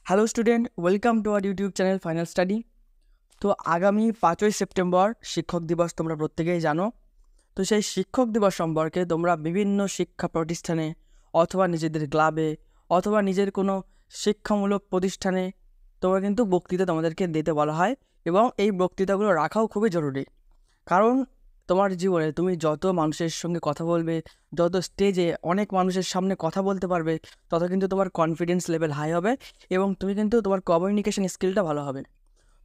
Hello student, welcome to our YouTube channel final study. তো আগামী 5ই September শিক্ষক দিবস তোমরা প্রত্যেকেই জানো। তো সেই শিক্ষক দিবস সম্পর্কে তোমরা বিভিন্ন শিক্ষা প্রতিষ্ঠানে অথবা নিজেদের ক্লাবে অথবা নিজের কোনো শিক্ষামূলক প্রতিষ্ঠানে তোমরা কিন্তু বক্তৃতা তোমাদেরকে দিতে বলা হয়, এবং এই বক্তৃতাগুলো রাখাও খুবই জরুরি। কারণ তোমার জীবনে তুমি যত মানুষের সঙ্গে কথা বলবে, যত স্টেজে অনেক মানুষের সামনে কথা বলতে পারবে, তত কিন্তু তোমার কনফিডেন্স লেভেল হাই হবে এবং তুমি কিন্তু তোমার কমিউনিকেশন স্কিলটা ভালো হবে।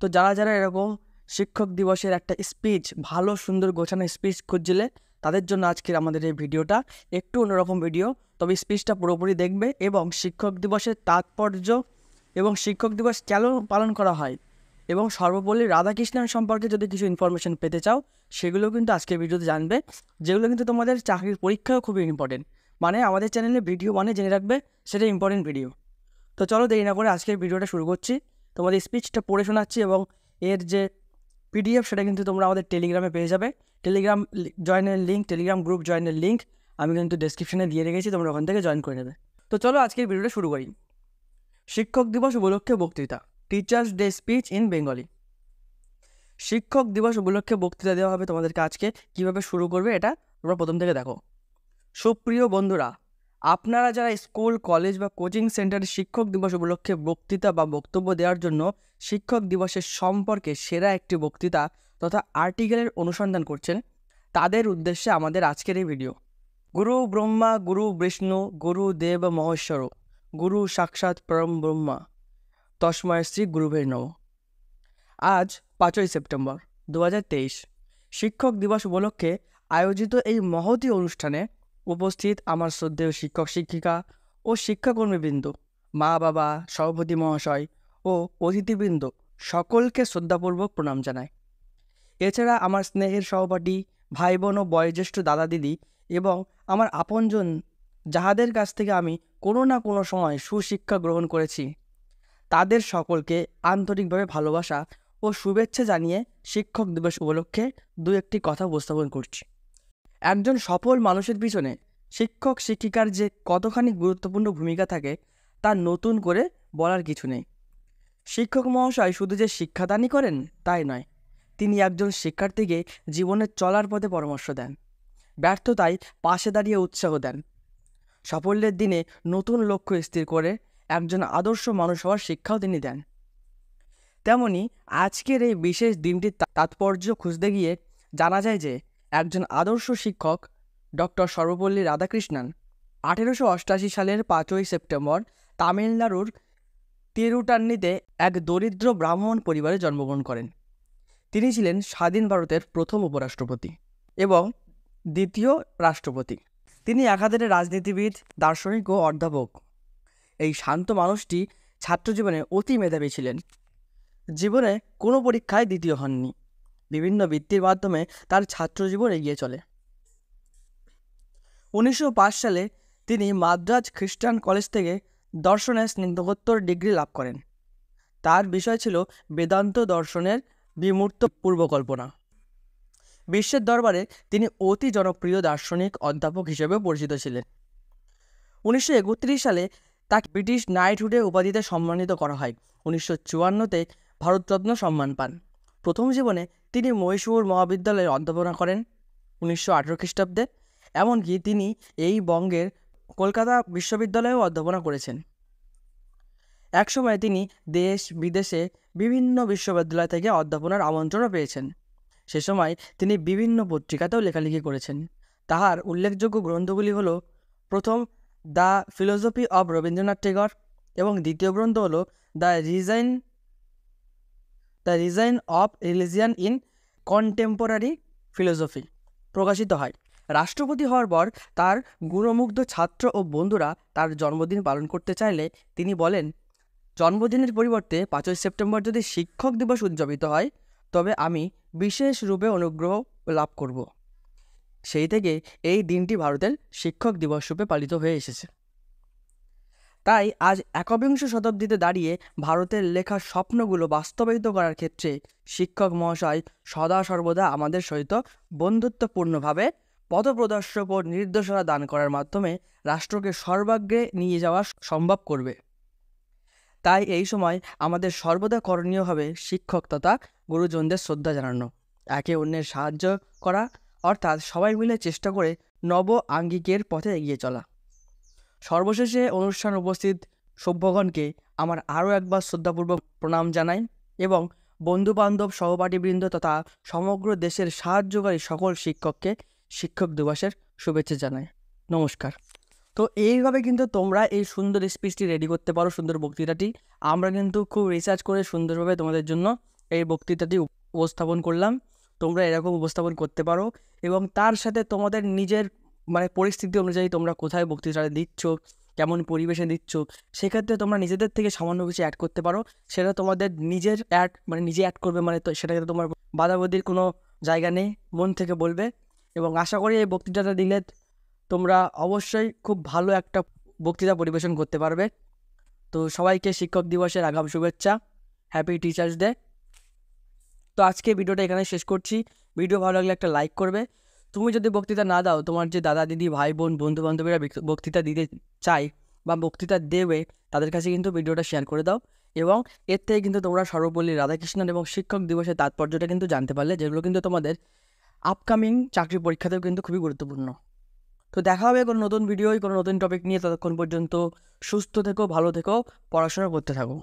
তো যারা যারা এরকম শিক্ষক দিবসের একটা স্পিচ, ভালো সুন্দর গোছানো স্পিচ খুঁজছিলে, তাদের জন্য আজকের আমাদের এই ভিডিওটা একটু অন্যরকম ভিডিও। তবে স্পিচটা পুরোপুরি দেখবে এবং শিক্ষক দিবসের তাৎপর্য এবং শিক্ষক দিবস কেন পালন করা হয় এবং সর্বপল্লী রাধাকৃষ্ণন সম্পর্কে যদি কিছু ইনফরমেশন পেতে চাও, সেগুলো কিন্তু আজকের ভিডিওতে জানবে, যেগুলো কিন্তু তোমাদের চাকরির পরীক্ষাও খুবই ইম্পর্টেন্ট। মানে আমাদের চ্যানেলে ভিডিও মানে জেনে রাখবে, সেটা ইম্পর্টেন্ট ভিডিও। তো চলো দেরি না করে আজকের ভিডিওটা শুরু করছি। তোমাদের স্পিচটা পড়ে শোনাচ্ছি এবং এর যে পিডিএফ সেটা কিন্তু তোমরা আমাদের টেলিগ্রামে পেয়ে যাবে। টেলিগ্রাম জয়েনের লিঙ্ক, টেলিগ্রাম গ্রুপ জয়েনের লিঙ্ক আমি কিন্তু ডেসক্রিপশনে দিয়ে রেখেছি, তোমরা ওখান থেকে জয়েন করে নেবে। তো চলো আজকের ভিডিওটা শুরু করি। শিক্ষক দিবস উপলক্ষে বক্তৃতা, teachers day speech in Bengali. শিক্ষক দিবস উপলক্ষে বক্তৃতা দেওয়া হবে তোমাদেরকে আজকে। কীভাবে শুরু করবে এটা তোমরা প্রথম থেকে দেখো। সুপ্রিয় বন্ধুরা, আপনারা যারা স্কুল, কলেজ বা কোচিং সেন্টারে শিক্ষক দিবস উপলক্ষে বক্তৃতা বা বক্তব্য দেওয়ার জন্য শিক্ষক দিবসের সম্পর্কে সেরা একটি বক্তৃতা তথা আর্টিকেলের অনুসন্ধান করছেন, তাদের উদ্দেশ্যে আমাদের আজকের এই ভিডিও। গুরু ব্রহ্মা গুরু বিষ্ণু গুরু দেব মহেশ্বর গুরু সাক্ষাৎ পরম ব্রহ্মা তস্ময় শ্রী গুরুবে নমঃ। আজ 5ই সেপ্টেম্বর 2023 শিক্ষক দিবস উপলক্ষে আয়োজিত এই মহতী অনুষ্ঠানে উপস্থিত আমার শ্রদ্ধেয় শিক্ষক শিক্ষিকা ও শিক্ষাকর্মীবৃন্দ, মা বাবা, সভাপতি মহাশয় ও অতিথিবৃন্দ সকলকে শ্রদ্ধাপূর্বক প্রণাম জানাই। এছাড়া আমার স্নেহের সহপাঠী, ভাই বোন ও বয়োজ্যেষ্ঠ দাদা দিদি এবং আমার আপনজন, যাহাদের কাছ থেকে আমি কোনো না কোনো সময় সুশিক্ষা গ্রহণ করেছি, তাদের সকলকে আন্তরিকভাবে ভালোবাসা ও শুভেচ্ছা জানিয়ে শিক্ষক দিবস উপলক্ষে দু একটি কথা উপস্থাপন করছি। একজন সফল মানুষের পিছনে শিক্ষক শিক্ষিকার যে কতখানি গুরুত্বপূর্ণ ভূমিকা থাকে তা নতুন করে বলার কিছু নেই। শিক্ষক মহাশয় শুধু যে শিক্ষাদানই করেন তাই নয়, তিনি একজন শিক্ষার্থীকে জীবনের চলার পথে পরামর্শ দেন, ব্যর্থতায় পাশে দাঁড়িয়ে উৎসাহ দেন, সাফল্যের দিনে নতুন লক্ষ্য স্থির করে একজন আদর্শ মানুষ হওয়ার শিক্ষাও তিনি দেন। তেমনি আজকের এই বিশেষ দিনটির তাৎপর্য খুঁজতে গিয়ে জানা যায় যে একজন আদর্শ শিক্ষক ডক্টর সর্বপল্লী রাধাকৃষ্ণন 1888 সালের 5ই সেপ্টেম্বর তামিলনাড়ুর তিরুটান্নিতে এক দরিদ্র ব্রাহ্মণ পরিবারে জন্মগ্রহণ করেন। তিনি ছিলেন স্বাধীন ভারতের প্রথম উপরাষ্ট্রপতি এবং দ্বিতীয় রাষ্ট্রপতি। তিনি একাধারে রাজনীতিবিদ, দার্শনিক ও অধ্যাপক। এই শান্ত মানুষটি ছাত্রজীবনে অতি মেধাবী ছিলেন। জীবনে কোনো পরীক্ষায় দ্বিতীয় হননি। বিভিন্ন বৃত্তির মাধ্যমে তার ছাত্রজীবন এগিয়ে চলে। 1905 সালে তিনি মাদ্রাজ খ্রিস্টান কলেজ থেকে দর্শনে স্নাতকোত্তর ডিগ্রি লাভ করেন। তার বিষয় ছিল বেদান্ত দর্শনের বিমূর্ত পূর্বকল্পনা। বিশ্বের দরবারে তিনি অতি জনপ্রিয় দার্শনিক অধ্যাপক হিসেবে পরিচিত ছিলেন। 1931 সালে তাকে ব্রিটিশ নাইটহুডে উপাধিতে সম্মানিত করা হয়। 1954-তে ভারতরত্ন সম্মান পান। প্রথম জীবনে তিনি মহীশূর মহাবিদ্যালয়ে অধ্যাপনা করেন 1918 খ্রিস্টাব্দে। এমনকি তিনি এই বঙ্গের কলকাতা বিশ্ববিদ্যালয়েও অধ্যাপনা করেছেন। একসময় তিনি দেশ বিদেশে বিভিন্ন বিশ্ববিদ্যালয় থেকে অধ্যাপনার আমন্ত্রণও পেয়েছেন। সে সময় তিনি বিভিন্ন পত্রিকাতেও লেখালেখি করেছেন। তাহার উল্লেখযোগ্য গ্রন্থগুলি হলো, প্রথম the philosophy of Rabindranath Tagore এবং দ্বিতীয় গ্রন্থ হলো the resign of religion in contemporary philosophy প্রকাশিত হয়। রাষ্ট্রপতি হওয়ার পর তার গুণমুগ্ধ ছাত্র ও বন্ধুরা তার জন্মদিন পালন করতে চাইলে তিনি বলেন, জন্মদিনের পরিবর্তে 5ই সেপ্টেম্বর যদি শিক্ষক দিবস উদযাপিত হয় তবে আমি বিশেষ রূপে অনুগ্রহ লাভ করব। সেই থেকে এই দিনটি ভারতের শিক্ষক দিবস রূপে পালিত হয়ে এসেছে। তাই আজ একবিংশ শতাব্দীতে দাঁড়িয়ে ভারতের লেখা স্বপ্নগুলো বাস্তবায়িত করার ক্ষেত্রে শিক্ষক মহাশয় সদা সর্বদা আমাদের সহিত বন্ধুত্বপূর্ণভাবে পথপ্রদর্শক ও নির্দেশনা দান করার মাধ্যমে রাষ্ট্রকে সর্বাগ্রে নিয়ে যাওয়া সম্ভব করবে। তাই এই সময় আমাদের সর্বদা করণীয় হবে শিক্ষক তথা গুরুজনদের শ্রদ্ধা জানানো, একে অন্যের সাহায্য করা, অর্থাৎ সবাই মিলে চেষ্টা করে নব আঙ্গিকের পথে এগিয়ে চলা। সর্বশেষে অনুষ্ঠান উপস্থিত সভ্যগণকে আমার আরও একবার শ্রদ্ধাপূর্বক প্রণাম জানাই এবং বন্ধুবান্ধব, সহপাঠীবৃন্দ তথা সমগ্র দেশের সাহায্যকারী সকল শিক্ষককে শিক্ষক দিবসের শুভেচ্ছা জানাই। নমস্কার। তো এইভাবে কিন্তু তোমরা এই সুন্দর স্পিচটি রেডি করতে পারো, সুন্দর বক্তৃতাটি। আমরা কিন্তু খুব রিসার্চ করে সুন্দরভাবে তোমাদের জন্য এই বক্তৃতাটি উপস্থাপন করলাম। তোমরা এরকম উপস্থাপন করতে পারো এবং তার সাথে তোমাদের নিজের পরিস্থিতি অনুযায়ী তোমরা কোথায় বক্তৃতাটা দিচ্ছ, কেমন পরিবেশে দিচ্ছ, সেক্ষেত্রে তোমরা নিজেদের থেকে সামান্য কিছু অ্যাড করতে পারো। সেটা তোমাদের নিজের অ্যাড, নিজে অ্যাড করবে, তো সেটাকে তোমার বাধাবাধির কোনো জায়গা নেই, মন থেকে বলবে। এবং আশা করি এই বক্তৃতাটা দিলে তোমরা অবশ্যই খুব ভালো একটা বক্তৃতা পরিবেশন করতে পারবে। তো সবাইকে শিক্ষক দিবসের আগাম শুভেচ্ছা, হ্যাপি টিচার্স ডে। তো আজকে ভিডিওটা এখানে শেষ করছি। ভিডিও ভালো লাগলে একটা লাইক করবে। তুমি যদি বক্তৃতা না দাও, তোমার যে দাদা দিদি ভাই বোন বন্ধু বান্ধবীরা বক্তৃতা দিতে চায় বা বক্তৃতা দেবে, তাদের কাছে কিন্তু ভিডিওটা শেয়ার করে দাও। এবং এর থেকে কিন্তু তোমরা সর্বপল্লী রাধাকৃষ্ণন এবং শিক্ষক দিবসের তাৎপর্যটা কিন্তু জানতে পারলে, যেগুলো কিন্তু তোমাদের আপকামিং চাকরি পরীক্ষাতেও কিন্তু খুবই গুরুত্বপূর্ণ। তো দেখা হবে কোনো নতুন ভিডিওয়, কোনো নতুন টপিক নিয়ে। ততক্ষণ পর্যন্ত সুস্থ থেকো, ভালো থেকো, পড়াশোনা করতে থাকো।